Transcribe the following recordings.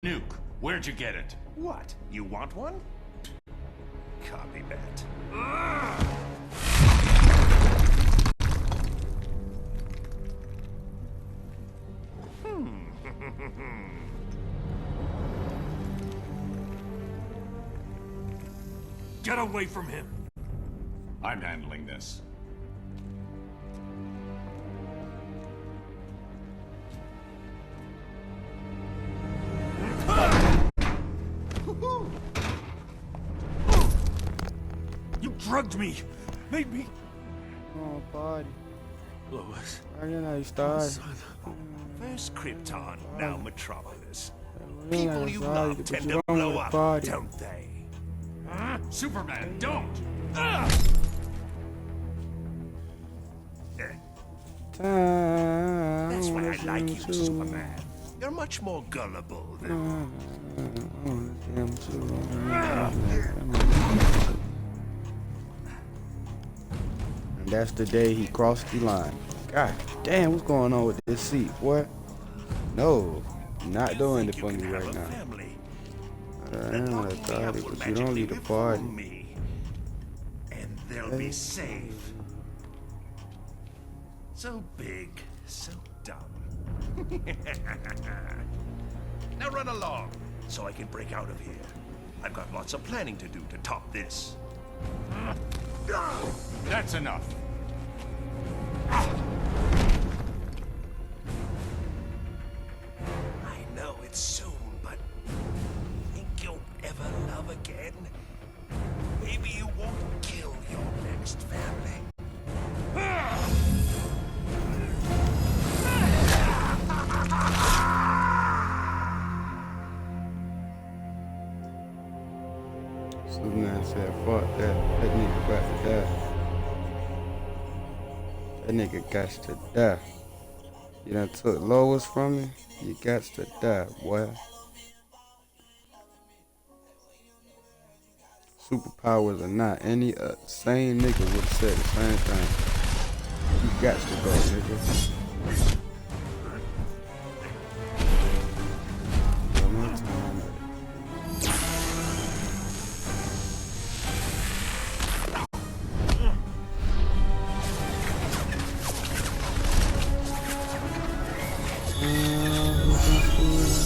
Nuke, where'd you get it? What? You want one? Copy that. Get away from him! I'm handling this. You drugged me! Made me... Oh, buddy. Lois. I didn't know you started. Son. First Krypton, now Metropolis. I didn't know People you you started, love but tend you to don't blow want to up, party. don't they? Superman, don't! Time. That's why I like you, too. Superman. You're much more gullible than... And that's the day he crossed the line. God damn, what's going on with this seat, boy? No, you're not doing it for me right now. I am a party, but you don't need to party. And they'll be safe. So big, so dumb. Now run along, so I can break out of here. I've got lots of planning to do to top this. That's enough. I know it's soon, but think you'll ever love again? Maybe you won't kill your next family. Superman said, fuck that. That nigga got to die. That nigga got to die. You done took Lois from me? You got to die, boy. Superpowers or not, any sane nigga would have said the same thing. You got to go, nigga. One more time.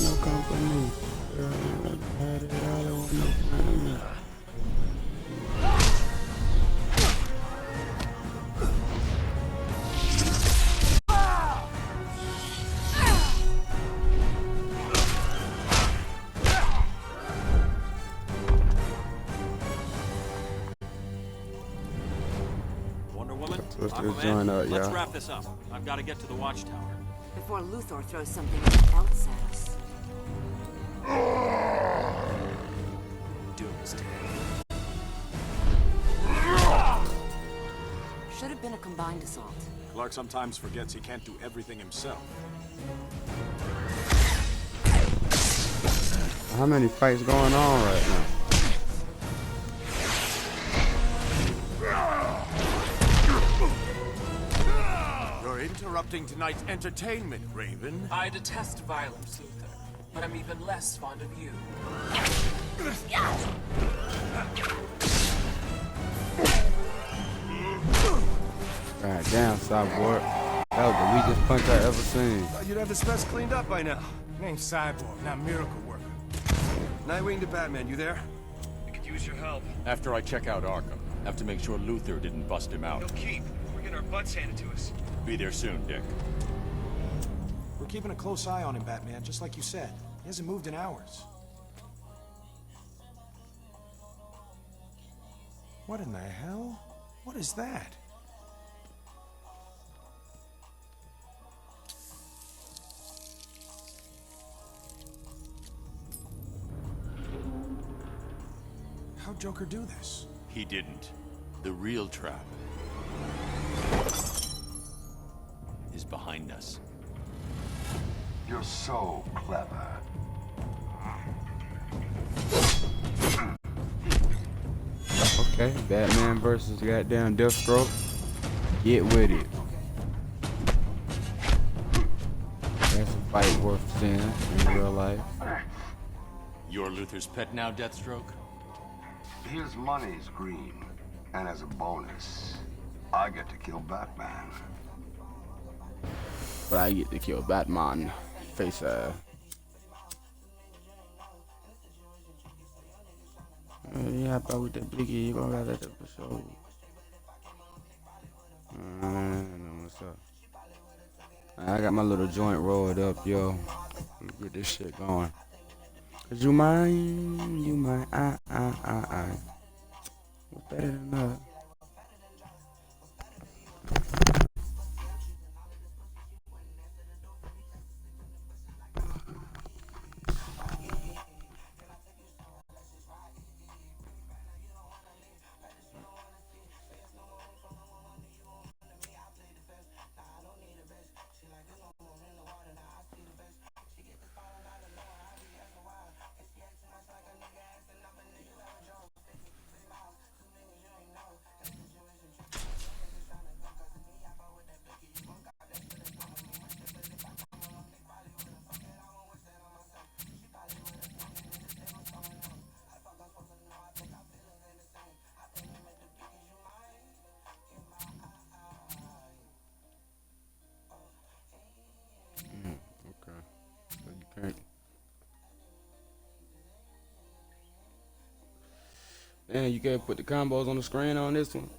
No company. Had it all, no company. Wonder Woman, Let's Aquaman, join up, let's y'all. wrap this up. I've got to get to the watchtower. Before Luthor throws something else at us. Doomsday. Should have been a combined assault. Clark sometimes forgets he can't do everything himself. How many fights going on right now? You're interrupting tonight's entertainment, Raven. I detest violence, Luthor, but I'm even less fond of you. God damn, Cyborg. That was the weakest punch I ever seen. You'd have this mess cleaned up by now. Name's Cyborg, not Miracle Worker. Nightwing to Batman, you there? I could use your help. After I check out Arkham, have to make sure Luthor didn't bust him out. No keep. We're getting our butts handed to us. Be there soon, Dick. We're keeping a close eye on him, Batman, just like you said. He hasn't moved in hours. What in the hell? What is that? How'd Joker do this? He didn't. The real trap is behind us. You're so clever. Okay, Batman versus goddamn Deathstroke. Get with it. That's a fight worth seeing in real life. You're Luther's pet now, Deathstroke? His money's green, and as a bonus, I get to kill Batman. But I get to kill Batman. Face yeah, but with that blicky, you gonna got that for sure. What's up? I got my little joint rolled up, yo. Let me get this shit going. Cause you mine, I. What's better than that? Man, you can't put the combos on the screen on this one.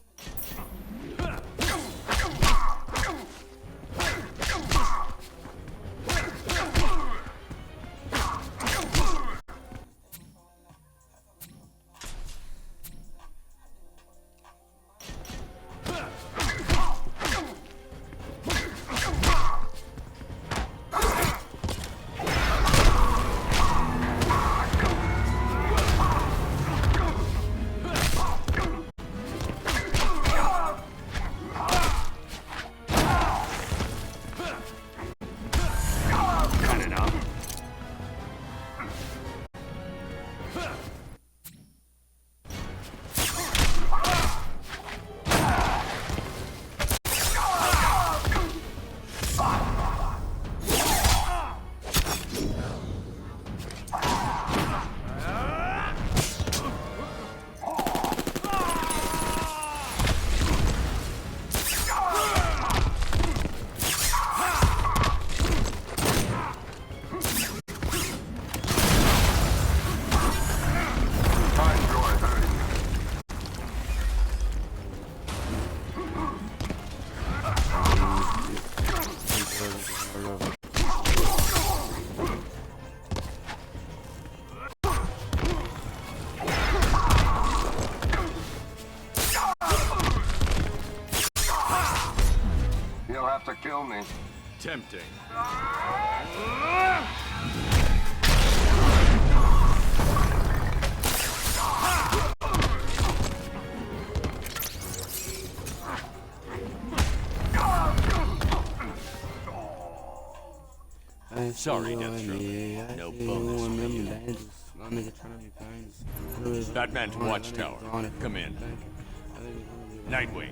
He'll have to kill me. Tempting. Sorry, Deathstroke. No bonus. Batman to Watchtower. Come in. Nightwing.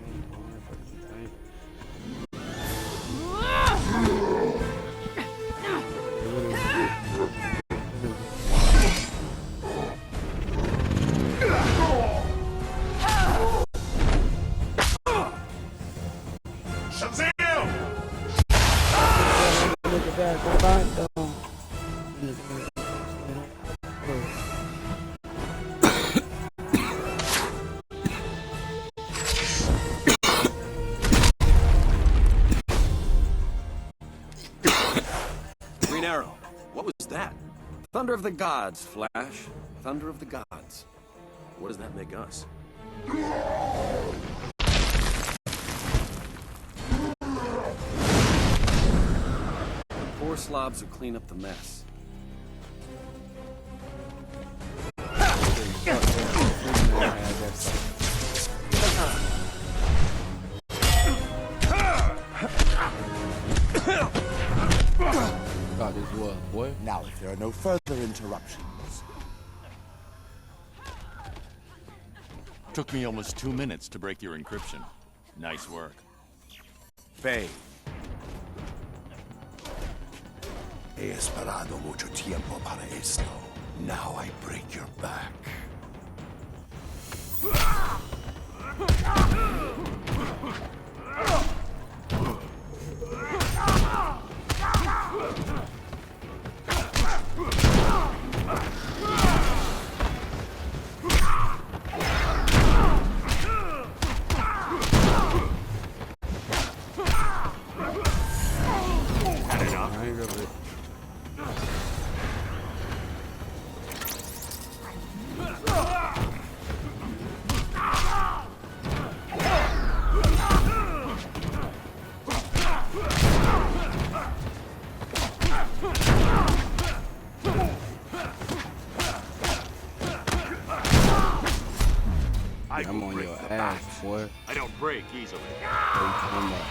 Green Arrow, what was that? Thunder of the gods, Flash. Thunder of the gods. What does that make us? Poor slobs who clean up the mess. Thought this was, boy. Now, if there are no further interruptions. Took me almost 2 minutes to break your encryption. Nice work. Faye. He esperado mucho tiempo para esto. Now I break your back. I ain't gonna. I'm on your ass, boy. I don't break easily. What you talking about?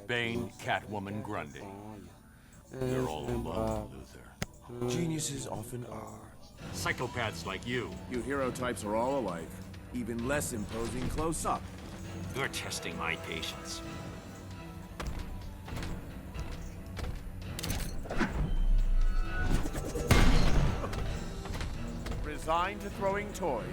Bane, Catwoman, Grundy. They're all alone, Luther. Geniuses often are. Psychopaths like you. You hero types are all alike. Even less imposing close up. You're testing my patience. Resigned to throwing toys?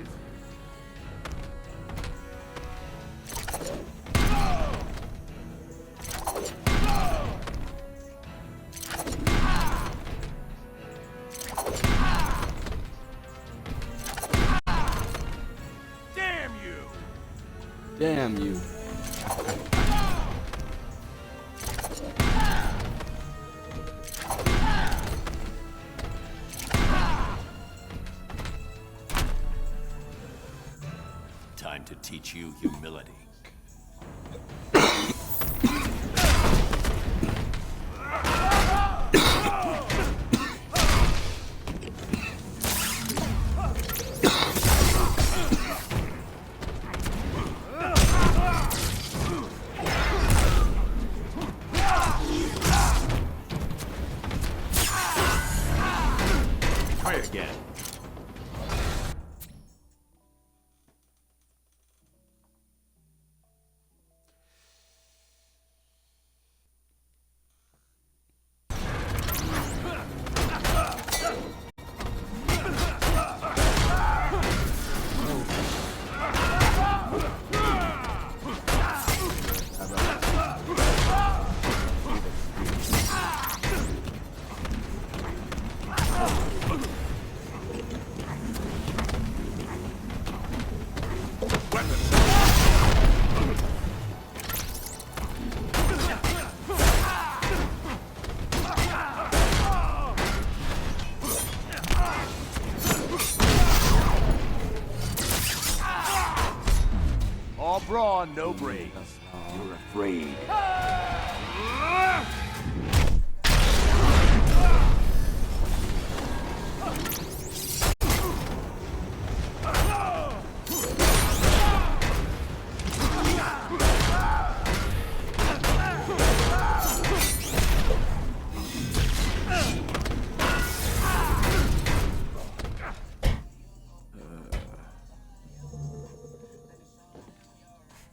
Damn you! Damn you. Time to teach you humility. Try it again. All brawn, no brains. You're afraid.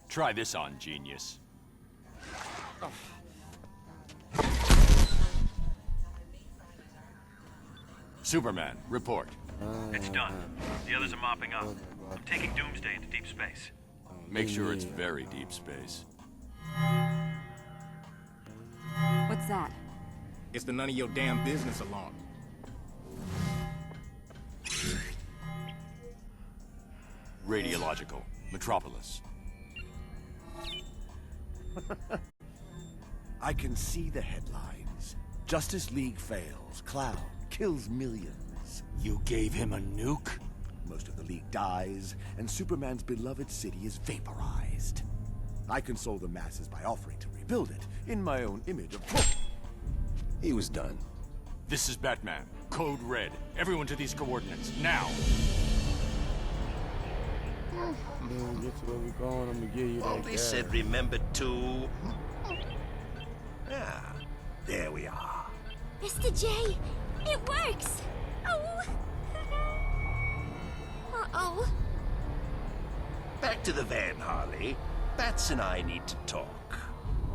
Try this on, genius. Superman, report. It's done. The others are mopping up. I'm taking Doomsday into deep space. Make sure it's very deep space. What's that? It's the none of your damn business alarm. Radiological, Metropolis. I can see the headlines. Justice League fails. Clown kills millions. You gave him a nuke? Most of the League dies, and Superman's beloved city is vaporized. I console the masses by offering to rebuild it in my own image of... He was done. This is Batman. Code red. Everyone to these coordinates, now! When we get to where we're going, I'm gonna give you that Baldy gas. said remember to... Ah, there we are. Mr. J, it works! Oh! Uh-oh. Back to the van, Harley. Bats and I need to talk.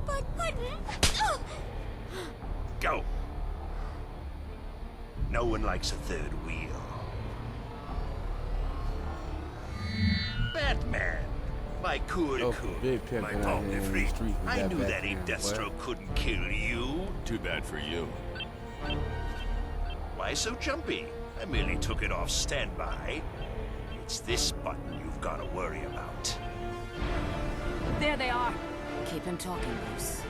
But... Oh! Go! No one likes a third wheel. Batman! My cool, Oh, big pimpin' my out Baldy here in the freak. streets with I that knew that Batman, a Deathstroke boy. couldn't kill you. Too bad for you. Why so jumpy? I merely took it off standby. It's this button you've got to worry about. There they are. Keep him talking, Bruce.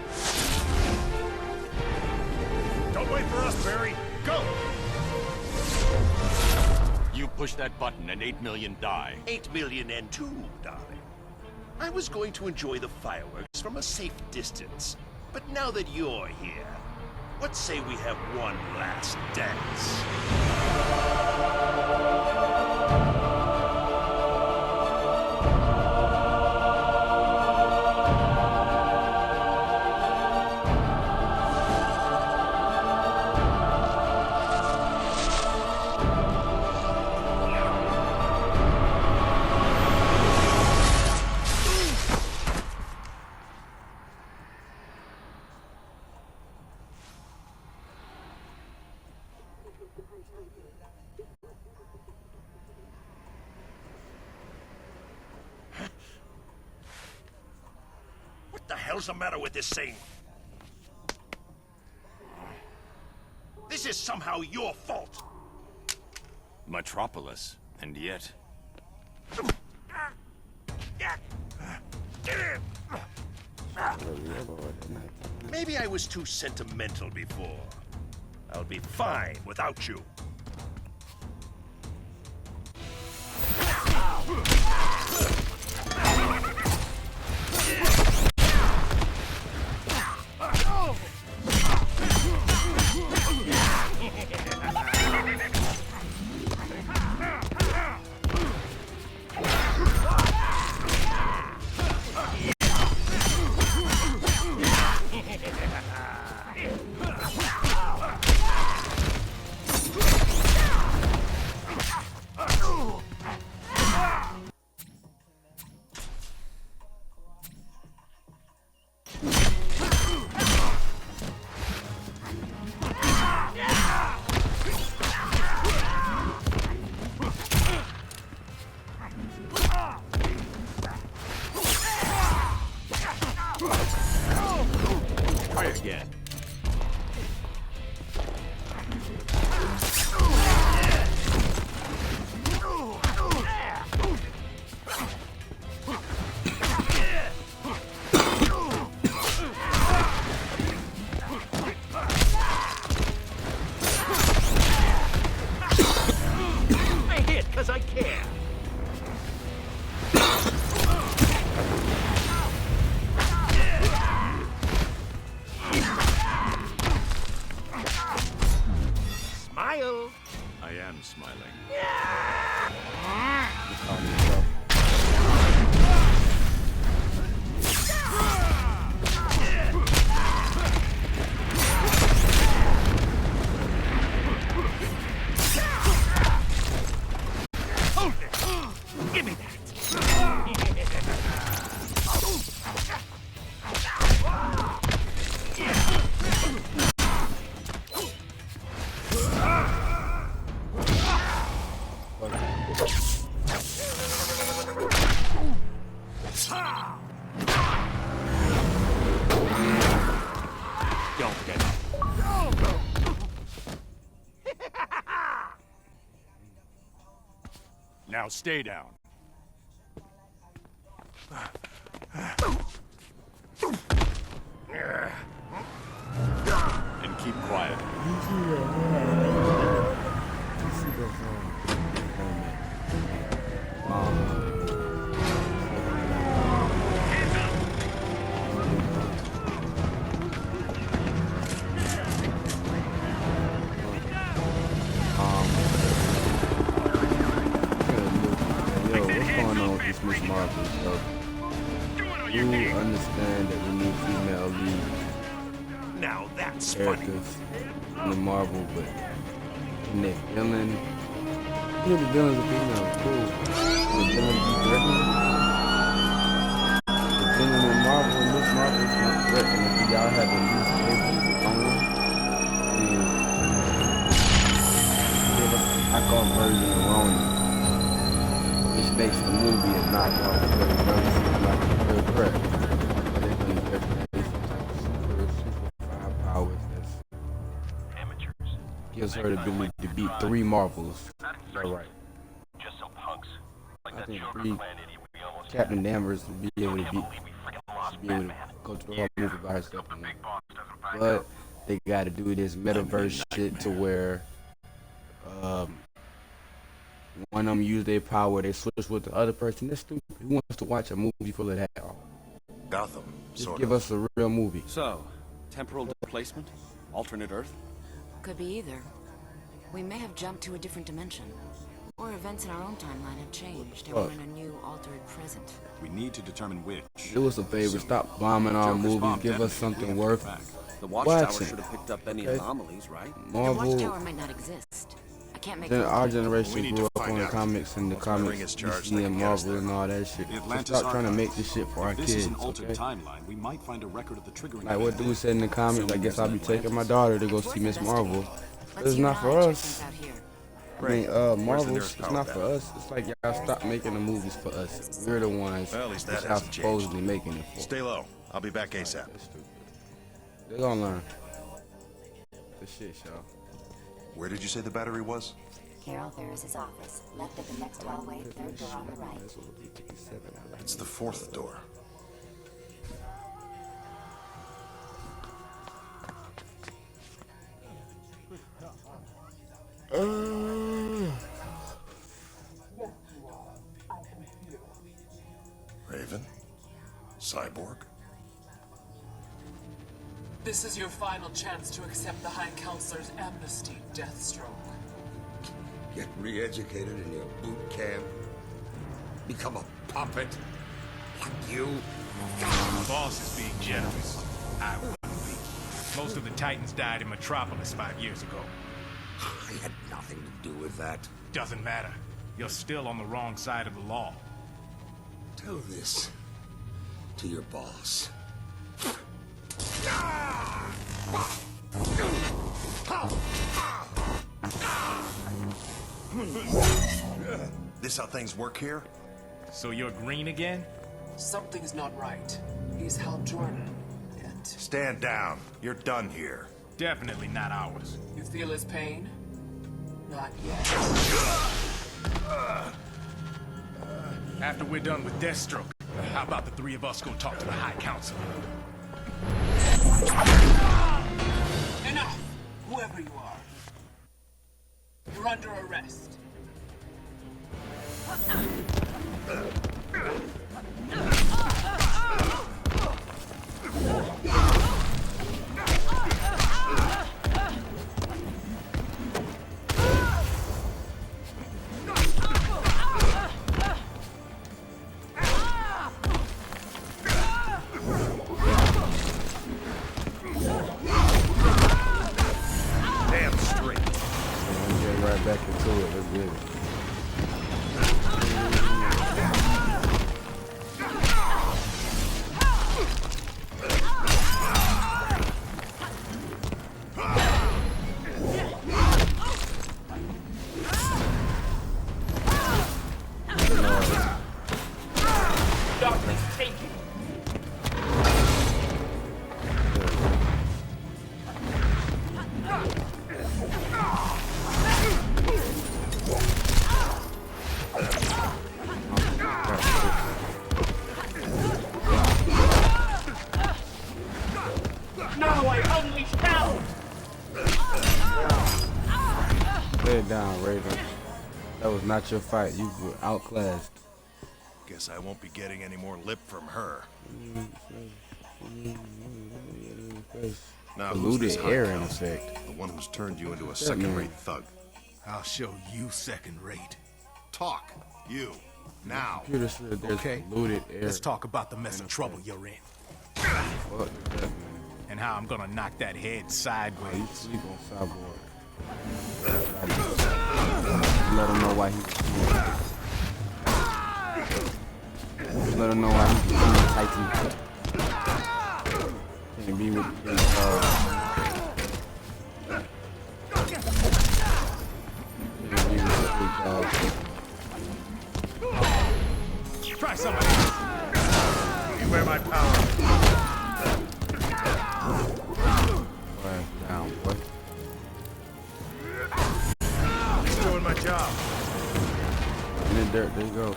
Don't wait for us, Barry. Go! You push that button and 8 million die. 8 million and 2, darling. I was going to enjoy the fireworks from a safe distance. But now that you're here, what say we have one last dance? What the hell's the matter with this thing? This is somehow your fault. Metropolis, and yet... Maybe I was too sentimental before. I'll be fine without you. Try again. I hit because I care. Smile. I am smiling. Hold it. Give me that. Don't get up. Now stay down. And keep quiet. Miss Marvel. So you understand that we need female lead Now that's funny. characters in the Marvel, but in their villain, you know the villains are female, cool. The villain be threatening. The villain in Marvel and Miss Marvel is not threatening. If y'all have the least able only, then give us a knockoff version of Ronin, which makes the movie a knockoff because it doesn't seem like a real threat. But it's gonna be everything, super powers that's gives her the ability to beat 3 Marvels. Is that right? Just some punks. Like I that think sugar 3 clan idiot we almost Captain Danvers to be able to beat, lost to be able to Batman. go through the whole movie by herself. But they got to do this metaverse shit to where one of them use their power, they switch with the other person. That's stupid. Who wants to watch a movie full of that? Gotham, Just give us a real movie. So, temporal displacement? Alternate Earth? Could be either. We may have jumped to a different dimension. Or events in our own timeline have changed, and we're in a new, altered present. We need to determine which. Do us a favor, stop bombing our movies, give us something worth The Watchtower watching. should have picked up any Okay. anomalies, right? The Marvel. Watchtower might not exist. I can't make Then those our claims. generation grew up on the comics and the comics, DC and Marvel and all that shit. So stop trying to make this shit for our This kids, is an altered okay? timeline. We might find a record of the triggering. Like what dude said in the comments, I guess I'll be taking my daughter to go see Miss Marvel. Let's It's you not and for I check us. things out here. I mean, Marvel, nearest it's power not for bank? us. It's like y'all stop making the movies for us. We're the ones Well, at least that that y'all hasn't changed. supposedly making it for. Stay low. I'll be back ASAP. That's stupid. They're gonna learn. The shit show. Where did you say the battery was? Carol Ferris's office. Left at the next hallway, third door on the right. It's the 4th door. Raven? Cyborg? This is your final chance to accept the High Counselor's amnesty, Deathstroke. Get re-educated in your boot camp? Become a puppet? Like you? My boss is being generous. I wouldn't be. Most of the Titans died in Metropolis 5 years ago. I had nothing to do with that. Doesn't matter. You're still on the wrong side of the law. Tell this to your boss. This how things work here? So you're green again? Something's not right. He's Hal Jordan, and Stand down. You're done here. Definitely not ours. you feel his pain? Not yet. After we're done with Deathstroke, how about the 3 of us go talk to the High Council? Enough! Whoever you are. You're under arrest. Damn straight. I'm getting right back into it. Let's get it. Darkness, take it! Now I unleash hell! Lay it down, Raven. That was not your fight. You were outclassed. Guess I won't be getting any more lip from her. Now, who's Polluted this High air in Council? effect. The one who's turned you into a man? second-rate thug. I'll show you second rate. Talk. You. Now, Computer said there's okay, polluted air. let's talk about the mess of trouble you're in. Fuck that, man. And how I'm gonna knock that head Oh, sideways. you sleep on Cyborg. Let him know why he's let him know why he's Titan. Can't be with his Try somebody else. Beware my power. Down, boy. Just doing my job. In the dirt, there you go.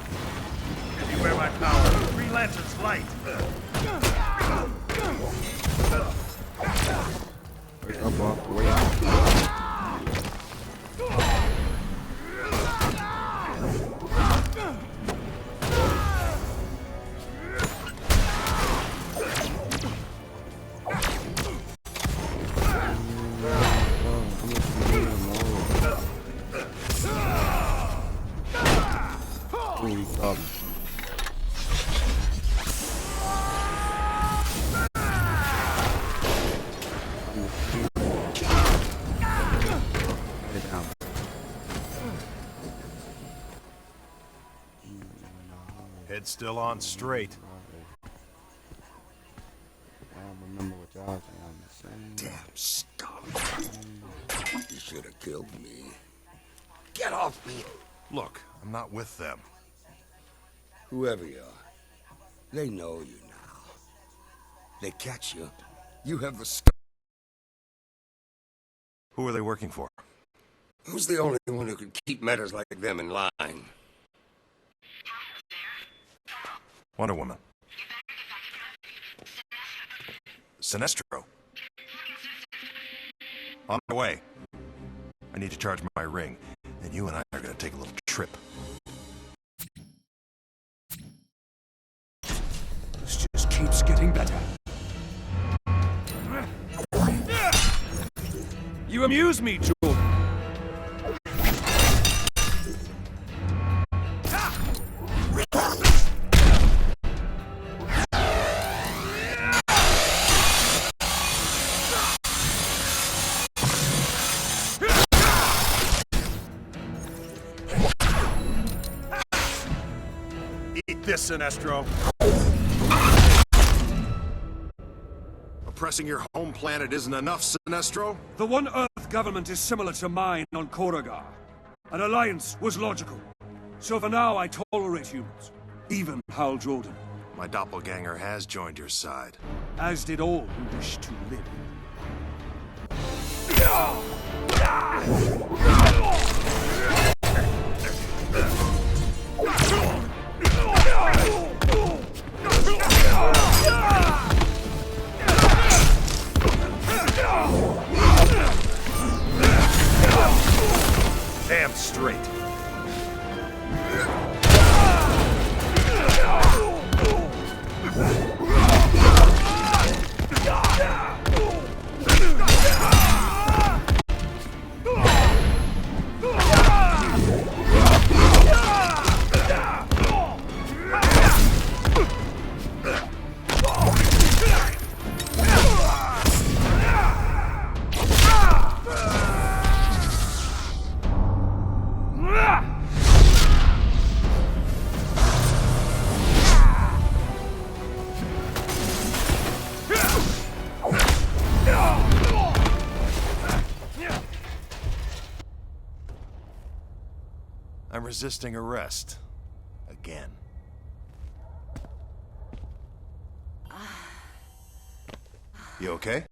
Beware my power. Three lanterns light. Wake up off the way out. Head still on straight. I don't remember what y'all saying. Damn scum. You should have killed me. Get off me! Look, I'm not with them. Whoever you are, they know you now. They catch you. You have the scum. Who are they working for? Who's the only one who can keep matters like them in line? Wonder Woman. Sinestro. On my way. I need to charge my ring, and you and I are gonna take a little trip. This just keeps getting better. You amuse me, Jordan. Eat this, Sinestro. Oppressing your home planet isn't enough, Sinestro? The One Earth government is similar to mine on Koragar. An alliance was logical. So for now, I tolerate humans. Even Hal Jordan. My doppelganger has joined your side. As did all who wish to live. Damn straight. I'm resisting arrest. Again. You okay?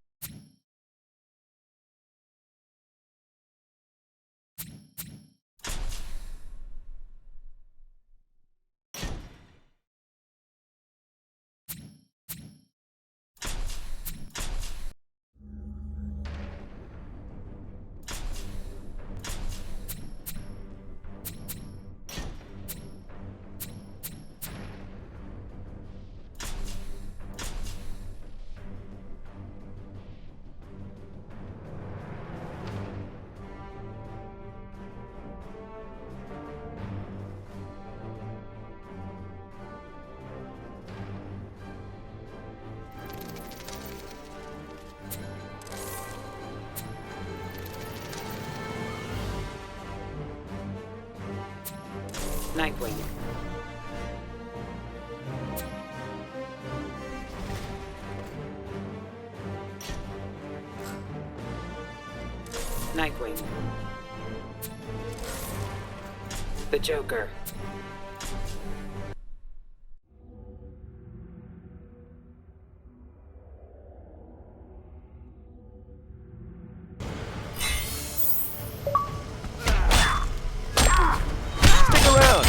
Nightwing. Nightwing. The Joker. Stick around!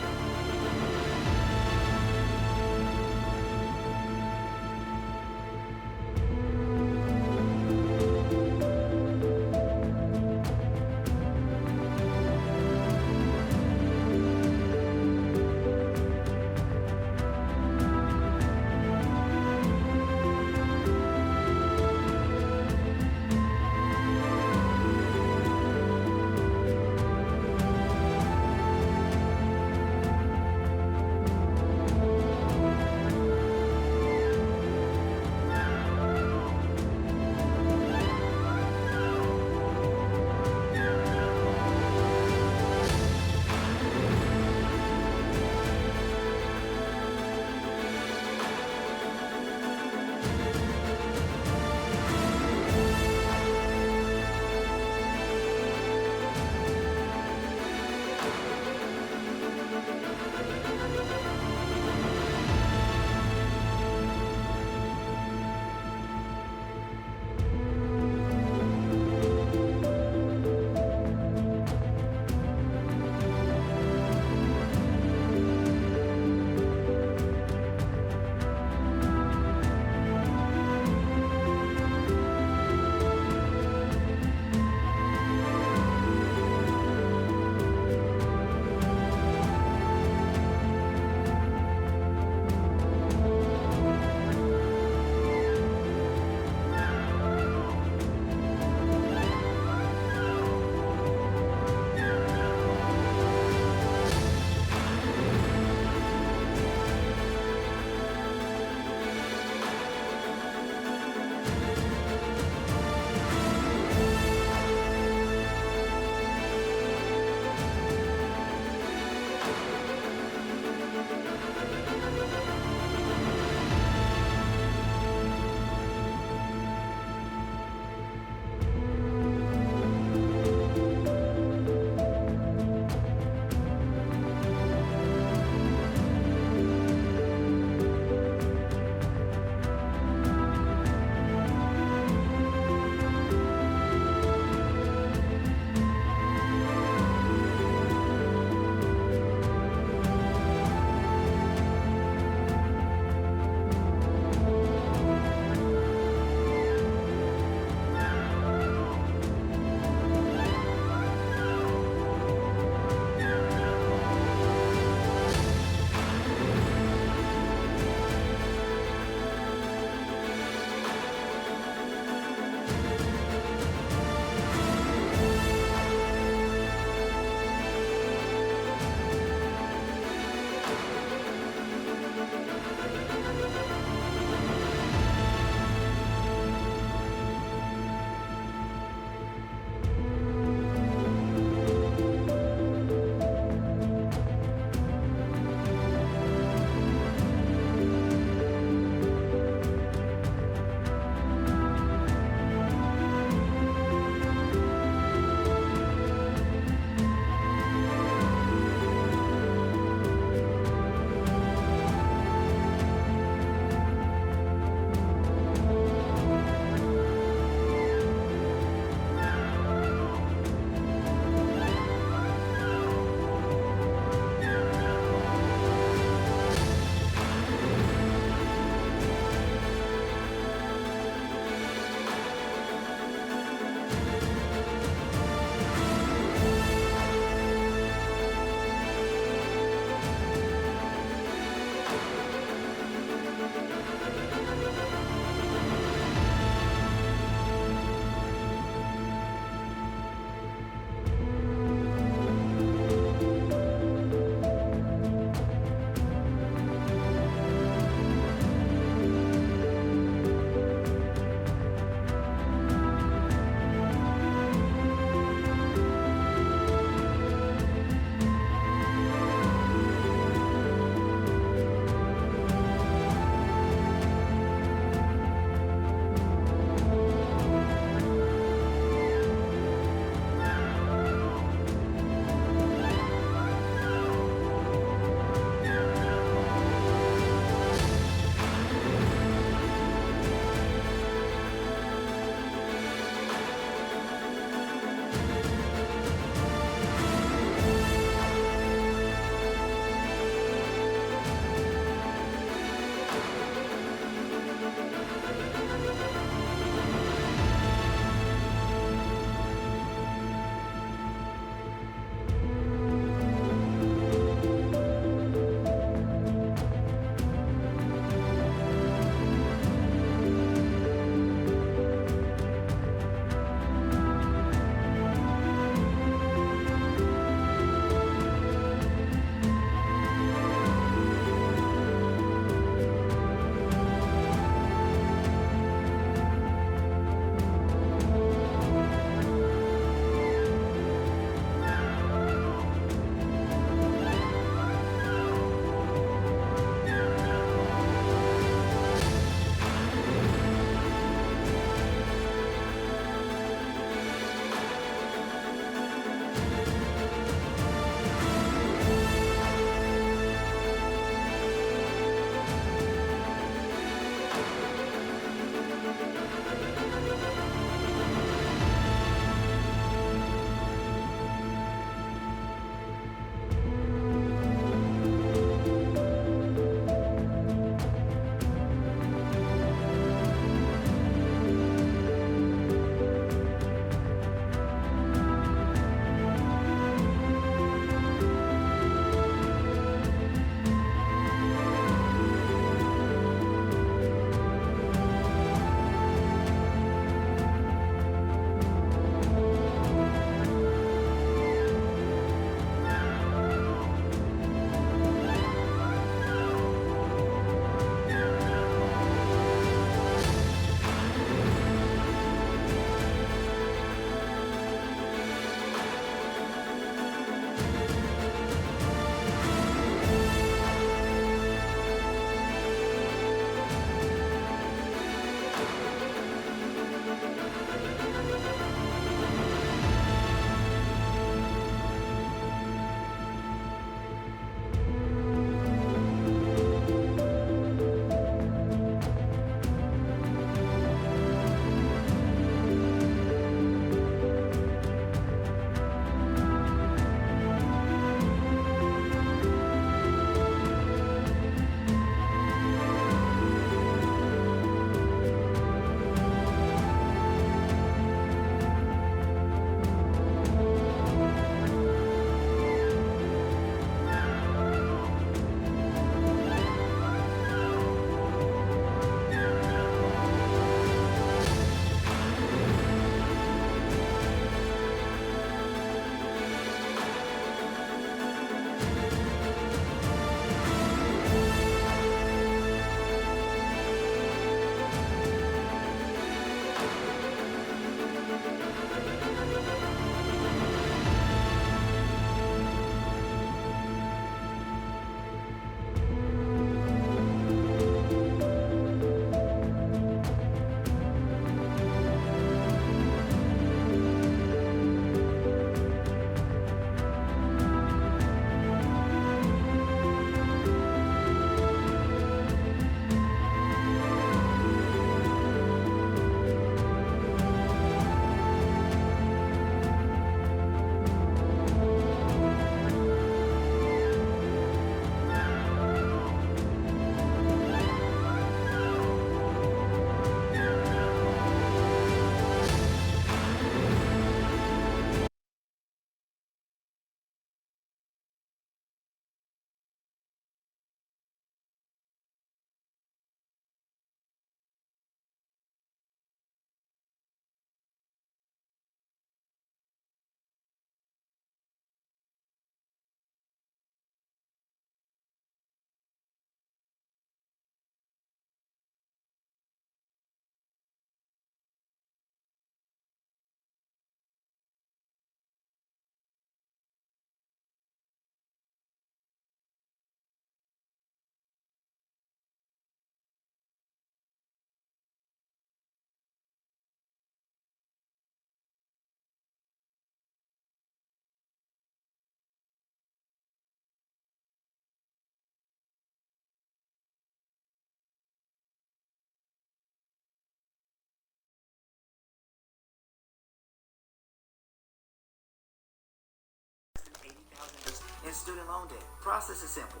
student loan debt. Process is simple.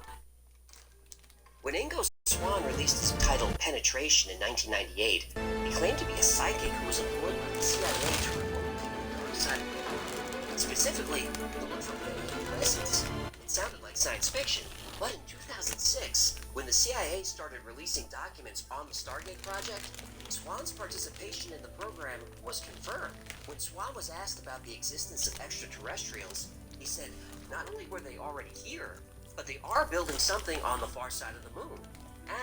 When Ingo Swann released his title Penetration in 1998, he claimed to be a psychic who was employed by the CIA to remove people outside of the world. Specifically, to look for alien presence. It sounded like science fiction, but in 2006, when the CIA started releasing documents on the Stargate project, Swann's participation in the program was confirmed. When Swann was asked about the existence of extraterrestrials, he said not only were they already here, but they are building something on the far side of the moon.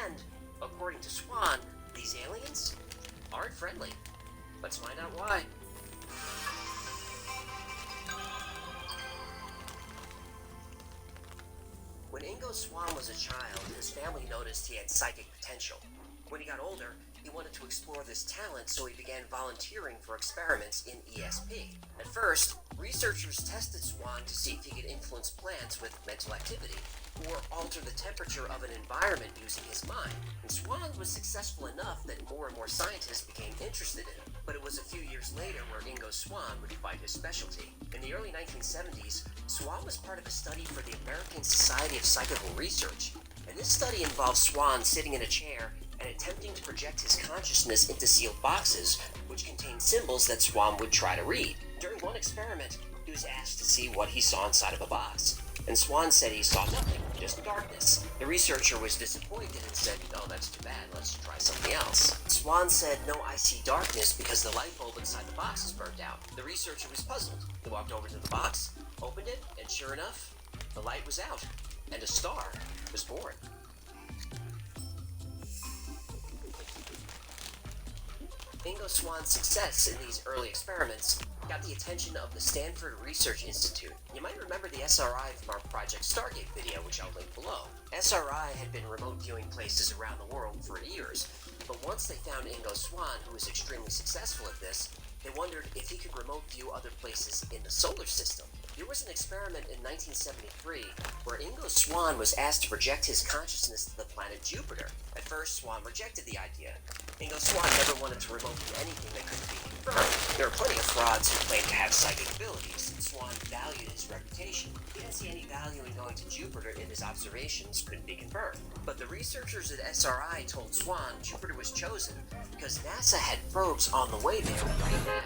And, according to Swann, these aliens aren't friendly. Let's find out why. When Ingo Swann was a child, his family noticed he had psychic potential. When he got older, he wanted to explore this talent, so he began volunteering for experiments in ESP. At first, researchers tested Swann to see if he could influence plants with mental activity, or alter the temperature of an environment using his mind. And Swann was successful enough that more and more scientists became interested in him. But it was a few years later where Ingo Swann would find his specialty. In the early 1970s, Swann was part of a study for the American Society of Psychical Research. And this study involved Swann sitting in a chair and attempting to project his consciousness into sealed boxes, which contained symbols that Swann would try to read. During one experiment, he was asked to see what he saw inside of a box, and Swann said he saw nothing, just darkness. The researcher was disappointed and said, "Oh, that's too bad, let's try something else." Swann said, "No, I see darkness because the light bulb inside the box is burnt out." The researcher was puzzled. He walked over to the box, opened it, and sure enough, the light was out, and a star was born. Ingo Swann's success in these early experiments got the attention of the Stanford Research Institute. You might remember the SRI from our Project Stargate video, which I'll link below. SRI had been remote viewing places around the world for years, but once they found Ingo Swann, who was extremely successful at this, they wondered if he could remote view other places in the solar system. There was an experiment in 1973 where Ingo Swann was asked to project his consciousness to the planet Jupiter. At first, Swann rejected the idea. Ingo Swann never wanted to remote view anything that couldn't be confirmed. There are plenty of frauds who claim to have psychic abilities, and Swann valued his reputation. He didn't see any value in going to Jupiter if his observations couldn't be confirmed. But the researchers at SRI told Swann Jupiter was chosen because NASA had probes on the way there right now.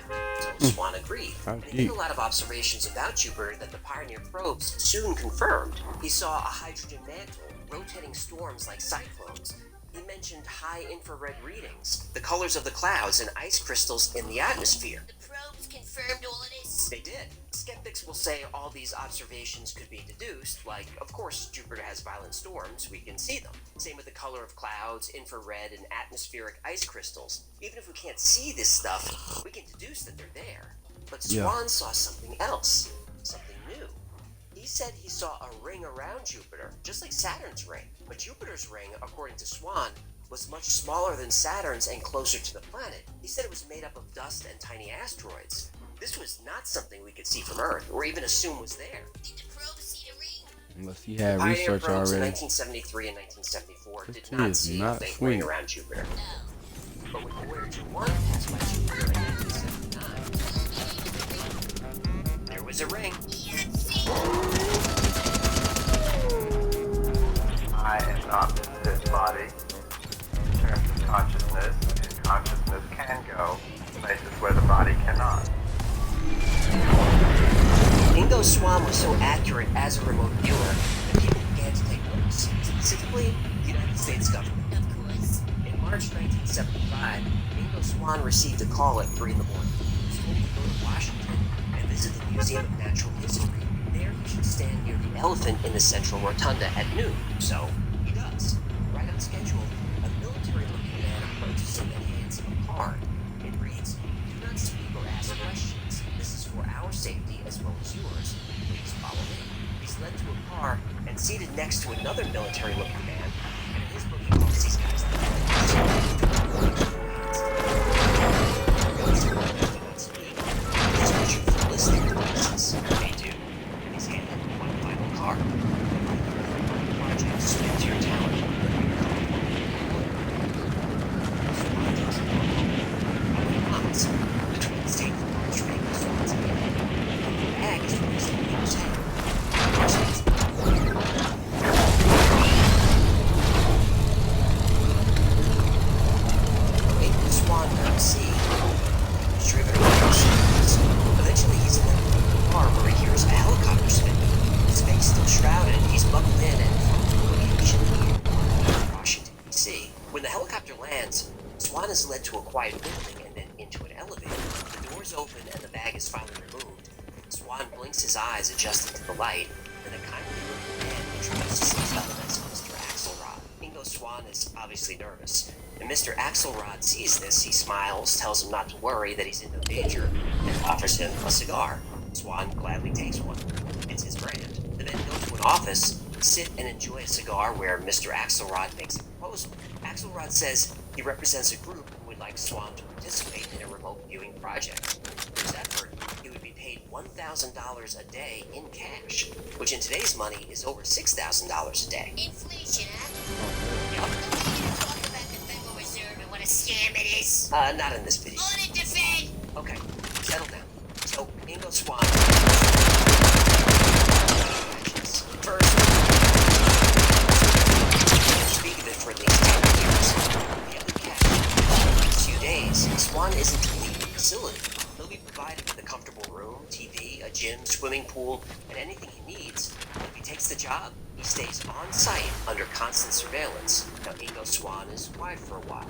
So Swann agreed. And he did a lot of observations about Jupiter that the Pioneer probes soon confirmed. He saw a hydrogen mantle, rotating storms like cyclones. He mentioned high infrared readings, the colors of the clouds, and ice crystals in the atmosphere. The probes confirmed all of this? They did. Skeptics will say all these observations could be deduced, like, of course, Jupiter has violent storms, we can see them. Same with the color of clouds, infrared, and atmospheric ice crystals. Even if we can't see this stuff, we can deduce that they're there. But Swann saw something else, something new. He said he saw a ring around Jupiter, just like Saturn's ring. But Jupiter's ring, according to Swann, was much smaller than Saturn's and closer to the planet. He said it was made up of dust and tiny asteroids. This was not something we could see from Earth, or even assume was there. Did the probes see the ring? Unless he had Pioneer research probes in already. 1973 and 1974 This did not is see not a faint swinging. ring around Jupiter. But when Voyager 1 passed by Jupiter in 1979, there was a ring. I am not this body. In terms of consciousness, and consciousness can go places where the body cannot. Ingo Swann was so accurate as a remote viewer that people began to take notice, specifically the United States government. Of course. In March 1975, Ingo Swann received a call at 3 in the morning. He was told to go to Washington and visit the Museum of Natural History. There he should stand near the elephant in the central rotunda at noon. So, he does. Right on schedule, a military-looking man approaches him and hands him a card. It reads, "Do not speak or ask questions. This is for our safety as well as yours. Please follow me." He's led to a car and seated next to another military-looking man. And in his book, he calls these guys the listening devices. They do. And he's handed one final card. Project Spend Your Talent. Months between the state of March and Swann's hand. The bag is released in the head. to a quiet building and then into an elevator. The doors open and the bag is finally removed. Swan blinks his eyes, adjusting to the light, and a kindly looking man introduces himself as Mr. Axelrod. Ingo Swan is obviously nervous, and Mr. Axelrod sees this. He smiles, tells him not to worry, that he's in no danger, and offers him a cigar. Swan gladly takes one. It's his brand. The men go to an office, sit and enjoy a cigar where Mr. Axelrod makes a proposal. Axelrod says he represents a group who would like Swan to participate in a remote viewing project. For his effort, he would be paid $1,000 a day in cash, which in today's money is over $6,000 a day. Inflation, huh? Yup. Talk about the Federal Reserve and what a scam it is. Not in this video. On it, defend! Okay, settle down. So, Ingo Swan... First, speak of it for at least 10 years. The other catch, in a few days, Swan isn't to leave the facility. He'll be provided with a comfortable room, TV, a gym, swimming pool, and anything he needs. If he takes the job, he stays on site under constant surveillance. Now, Ingo Swan is quiet for a while.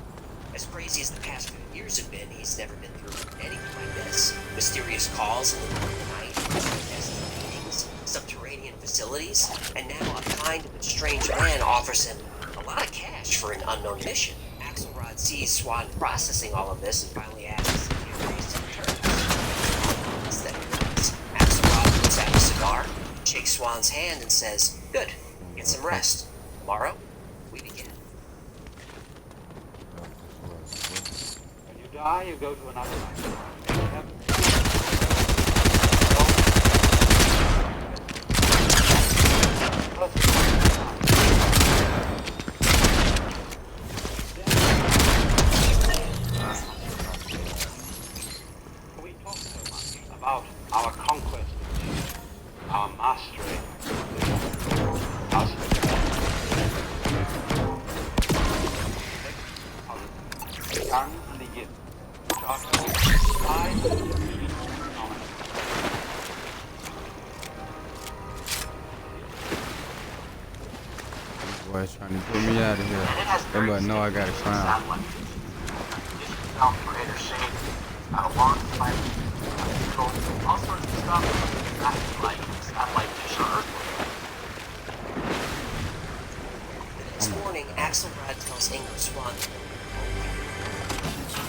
As crazy as the past few years have been, he's never been through anything like this. Mysterious calls in the middle of the night, clandestine meetings, subterranean facilities, and now a kind but strange man offers him a lot of cash for an unknown mission. Axelrod sees Swan processing all of this and finally asks if he agrees to the terms. Instead of this, Axelrod puts out a cigar, shakes Swan's hand, and says, "Good, get some rest. Tomorrow, we begin." When you die, you go to another life. We talk so much about our conquest, our mastery, our the young and the youth, which are five phenomena. Boy's trying to get me out of here. They must know I got a crown. Creator shape, long life, all sorts of stuff, like satellite dish on Earth. The next morning, Axelrod tells Ingo Swan.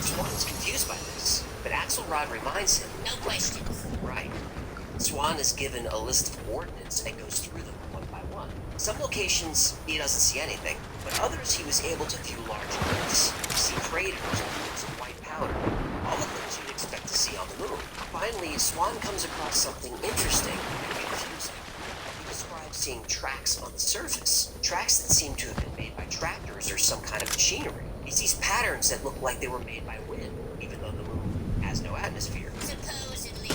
Swan is confused by this, but Axelrod reminds him. No questions. Right. Swan is given a list of coordinates and goes through them one by one. Some locations, he doesn't see anything, but others he was able to view large cliffs, see craters, and pools of white powder. All the things you'd expect to see on the moon. Finally, Swan comes across something interesting and confusing. He describes seeing tracks on the surface, tracks that seem to have been made by tractors or some kind of machinery. He sees patterns that look like they were made by wind, even though the moon has no atmosphere. Supposedly.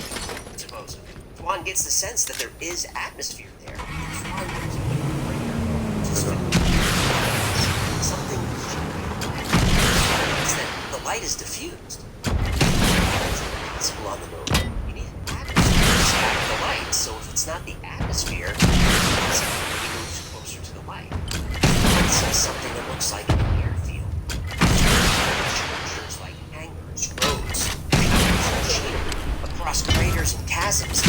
Supposedly. Swan gets the sense that there is atmosphere there. Swan goes into a crater, which is something is that the light is diffused. It's impossible on the moon. You need atmosphere to scatter the light, so if it's not the atmosphere, it's maybe moves closer to the light. It sees something that looks like an airfield. Structures like hangars, roads, machinery, across craters and chasms.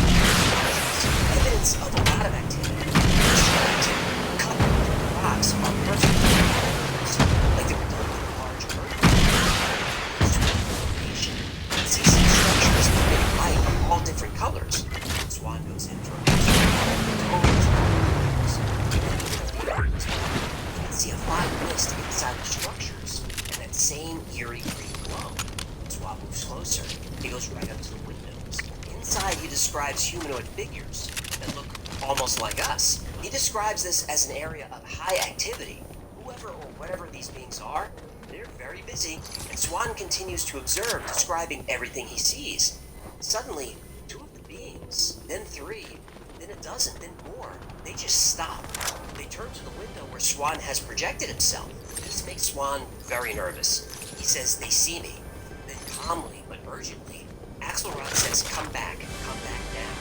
Evidence of a lot of activity. Cut rocks are perfectly like they were done with a large earthquake. It sees some structures emitting light of all different colors. Swan goes in for a you can see a fine mist inside the structures, and that same eerie green glow. Swan moves closer. He goes right up to the windows. Inside, he describes humanoid figures that look almost like us. He describes this as an area of high activity. Whoever or whatever these beings are, they're very busy, and Swan continues to observe, describing everything he sees. Suddenly, two of the beings, then three, then a dozen, then more, they just stop. They turn to the window where Swan has projected himself. This makes Swan very nervous. He says they see me. Then calmly but urgently, Axelrod says, come back now.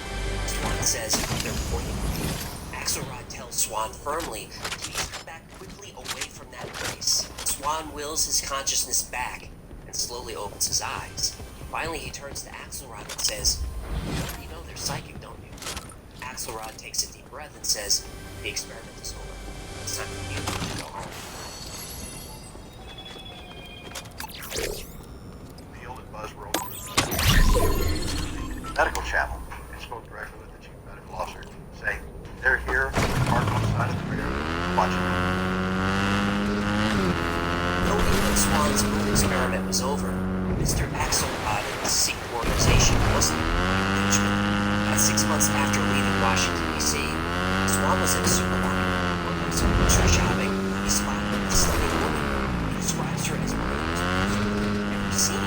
Swan says, they're pointing at me. Axelrod tells Swan firmly, please come back quickly away from that place. Swan wills his consciousness back, and slowly opens his eyes. Finally, he turns to Axelrod and says, "You know they're psychic, don't you?" Axelrod takes a deep breath and says, "The experiment is over. It's time for you to go home." Field and Buzzworld medical channel and spoke directly with the chief medical officer. Say, they're here, parked on the side of the river, watching. Knowing that Swan's moon experiment was over, Mr. Axelrod and his secret organization wasn't in engagement. About 6 months after leaving Washington, D.C., Swan was in a supermarket. One night, grocery shopping, he spotted a stunning woman. He describes her as one of the most beautiful he's ever seen.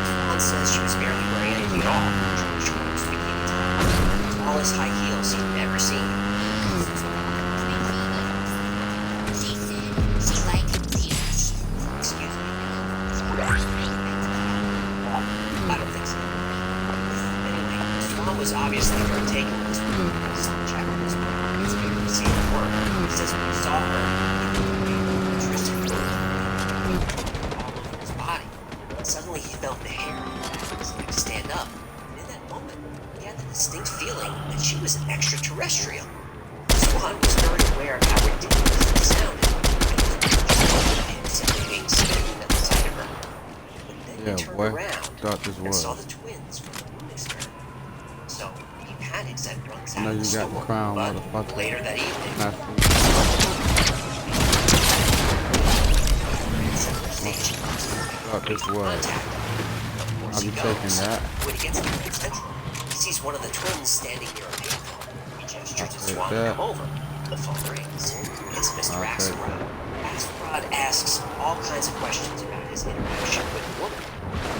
Swan says she was barely wearing anything at all. Shorts, bikini top, the tallest high heels he'd ever seen. I don't think so. Anyway, Swan was obviously very taken with this woman. Some check on this woman. He's able to see her work. He says when he saw her, he was interested in her all over his body. Suddenly he felt the hair on his neck stand up. And in that moment, he had the distinct feeling that she was an extraterrestrial. Swan was very aware of how ridiculous it sounded. And he was spitting at the sight of her. Yeah, boy. Thought this And was. saw the twins from the moon experiment. So he panics and runs I out know of you the got store. the crown, But motherfucker. later that evening, Not thought this was. I'll be taking that. when he gets to Grand Central, he sees one of the twins standing near a payphone. He gestures to Swan to come over. The phone rings. It's Mr. Axelrod. Axelrod asks all kinds of questions about his interaction with the woman.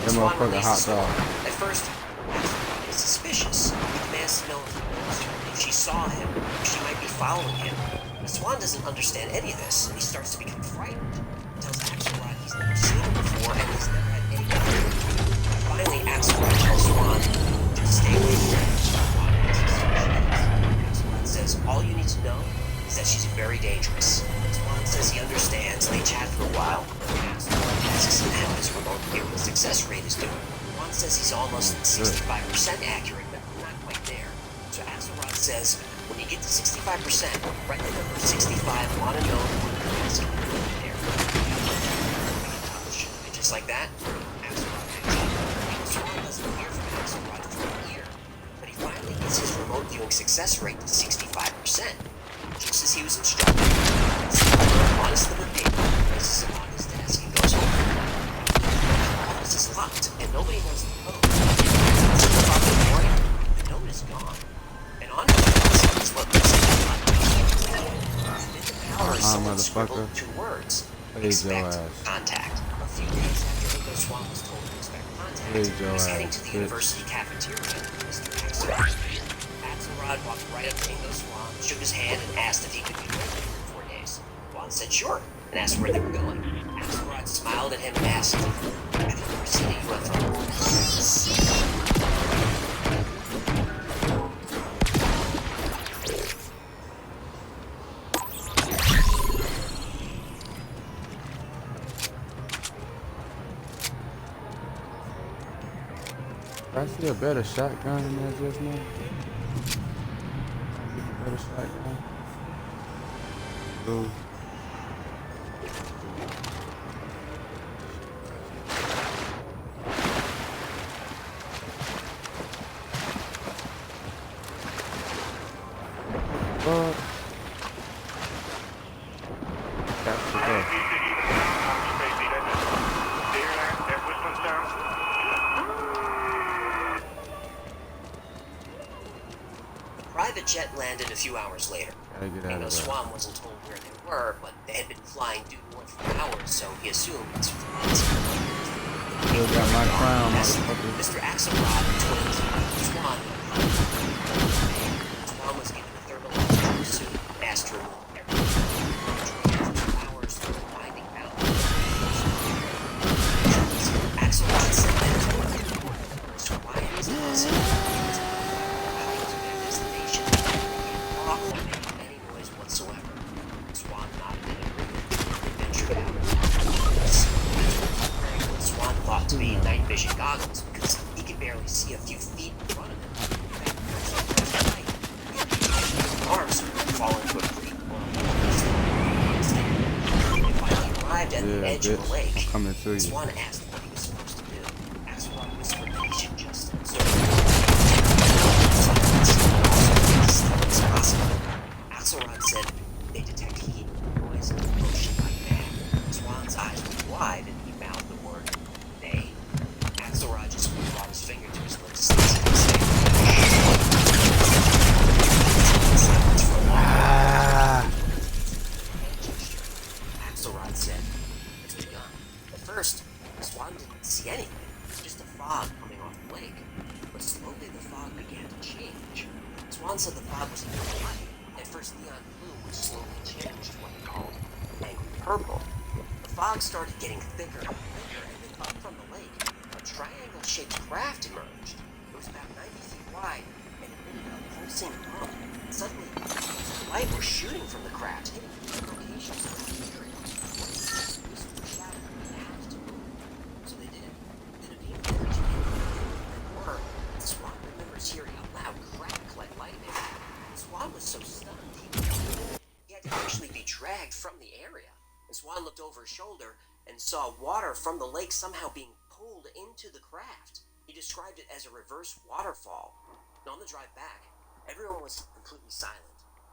That Swan motherfucker hot releases her. dog. At first, Axelrod is suspicious. He demands to know if he knows her, if she saw him, if she might be following him. But Swan doesn't understand any of this, and he starts to become frightened. He tells Axelrod he's never seen him before, and he's never had any contact. Finally, Axelrod tells Swan, "Just stay away from her." Swan asks who she is. Axelrod says, "All you need to know is that she's very dangerous." Swan says he understands, and they chat for a while. Axelrod asks him how his remote viewing success rate is doing. Swan says he's almost 65% accurate, but not quite there. So Axelrod says, when you get to 65%, write the number 65 on a note on your desk. There. And just like that, Axelrod hangs up. Swan doesn't hear from Axelrod for a year, but he finally gets his remote viewing success rate to 65%, just as he was instructed. Swan honestly the paper, places it on his desk, and goes home. The office is locked, and nobody knows the code. It's 6 o'clock in the morning. The note is gone. And on the desk is what looks like a button. Within the power, someone scribbled 2 words. Expect contact. A few days after Ingo Swan was told to expect contact, he was heading to the university cafeteria with Mr. Axelrod. Axelrod walked right up to Ingo Swan, shook his hand, and asked if he could be with him for 4 days. Swan said sure, and asked where they were going. Axelrod smiled at him and asked, "Have you ever seen a UFO?" I see a better shotgun than that just now. Better shotgun. Ooh. Fuck. That's the go. Private jet landed a few hours later. Ingo Swan wasn't told where they were, but they had been flying due north for hours, so he assumed it's France. Still got my crown, motherfucker. Mr. Axelrod and twins Swan. Swan was given a thermal oxygen suit and asked to remove everything. For 2 hours through the winding mountain. Axelrod said that his work had been important. So why it was possible? Destination. They can't talk or make any noise whatsoever. to be night vision goggles because he could barely see a few feet in front of him. His arms would fall into a creek. They finally arrived at the edge of the lake. Coming to you. Swan asked what he was supposed to do. Axelrod whispered that he should just observe. As possible. Axelrod said they detect heat, noise, and motion like that. Swan's eyes were wide and he mouthed the word they. Axelrod just brought his finger to his lips. Axelrod said, "It's begun." At first, Swan didn't see anything, just a fog coming off the lake. But slowly the fog began to change. Swan said the fog was neon white. At first neon blue, which slowly changed to what he called angry purple. The fog started getting thicker and thicker, and then up from the lake, a triangle-shaped craft emerged. It was about 90 feet wide, and emitted a pulsing hum. Suddenly, light was shooting from the craft, hitting different locations around the area. This was the shadow they had to move, so they did it. Then a beam of energy came from the were, and Swan remembers hearing a loud crack like lightning. Swan was so stunned, he had to actually be dragged from the area. And Swan looked over his shoulder and saw water from the lake somehow being pulled into the craft. He described it as a reverse waterfall. And on the drive back, everyone was completely silent.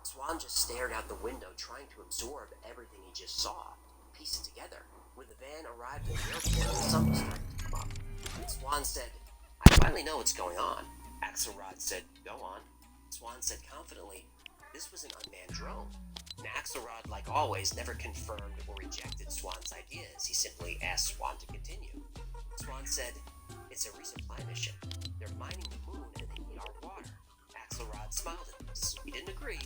Swan just stared out the window, trying to absorb everything he just saw, piece it together. When the van arrived at the airport, the sun was starting to come up. And Swan said, "I finally know what's going on." Axelrod said, "Go on." Swan said confidently, "This was an unmanned drone." And Axelrod, like always, never confirmed or rejected Swan's ideas. He simply asked Swan to continue. Swan said, "It's a resupply mission. They're mining the moon and they need our water." Axelrod smiled at this. He didn't agree,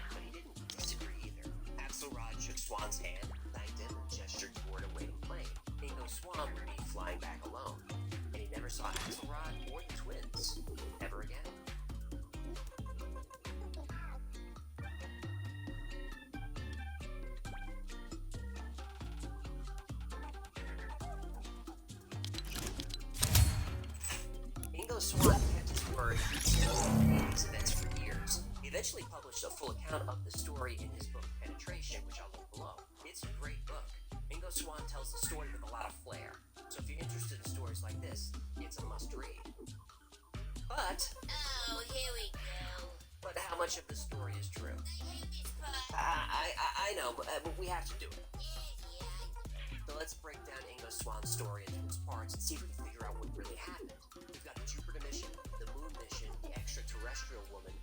but he didn't disagree either. Axelrod shook Swan's hand, thanked him, and gestured toward a waiting plane. Ingo Swan would be flying back alone, and he never saw Axelrod or the twins ever again. Ingo Swan kept his word in these events for years. He eventually published a full account of the story in his book Penetration, which I'll link below. It's a great book. Ingo Swan tells the story with a lot of flair. So if you're interested in stories like this, it's a must-read. But... Oh, here we go. But how much of the story is true? I hate this part. I know, but we have to do it. So let's break down Ingo Swan's story into its parts and see if we can figure out what really happened. We've got the Jupiter mission, the moon mission, the extraterrestrial woman,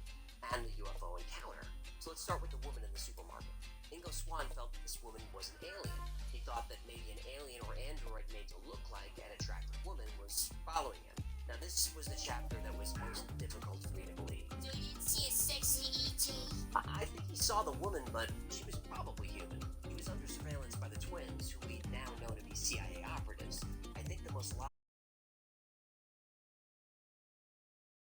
and the UFO encounter. So let's start with the woman in the supermarket. Ingo Swan felt that this woman was an alien. He thought that maybe an alien or android made to look like an attractive woman was following him. Now this was the chapter that was most difficult for me to believe. So you didn't see a sexy E.T.? I think he saw the woman, but she was probably human.